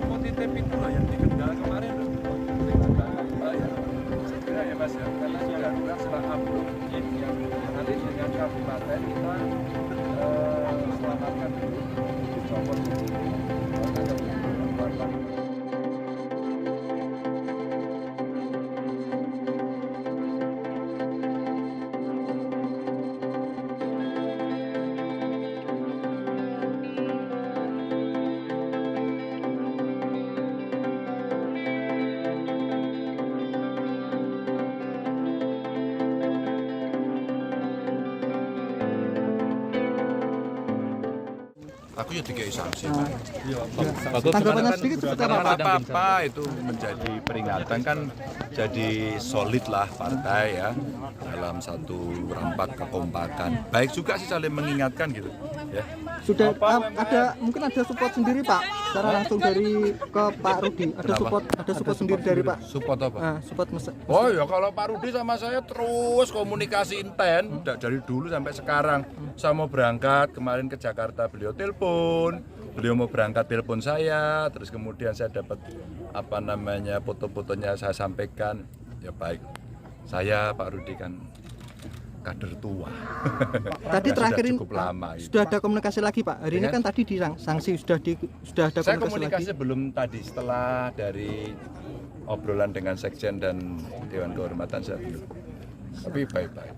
Positif itu loh yang di Kendal kemarin loh. Ya, saya kira ya Mas ya, karena sudah bilang setelah upload yang nanti dengan kabupaten kita selamatkan dulu, dicopot dulu. Ada bantuan. Aku ya dikei sanksi. Tanggapannya sedikit seperti apa? Apa itu menjadi peringatan kan, jadi solid lah partai ya dalam satu rampak kekompakan. Baik juga sih saling mengingatkan gitu ya. Sudah mungkin ada support sendiri Pak, secara langsung dari ke Pak Rudi. Ada support sendiri dari Pak. Support apa? Support Oh ya, kalau Pak Rudi sama saya terus komunikasi intens dari dulu sampai sekarang. Saya mau berangkat kemarin ke Jakarta, beliau telepon, beliau mau berangkat telepon saya, terus kemudian saya dapat foto-fotonya saya sampaikan. Ya baik, saya Pak Rudi kan kader tua. Tadi terakhir ini cukup lama. Sudah ada komunikasi lagi Pak. Hari ini kan tadi disangsi sudah ada saya komunikasi lagi. belum tadi, setelah dari obrolan dengan sekjen dan Dewan Kehormatan saya belum. Tapi baik-baik.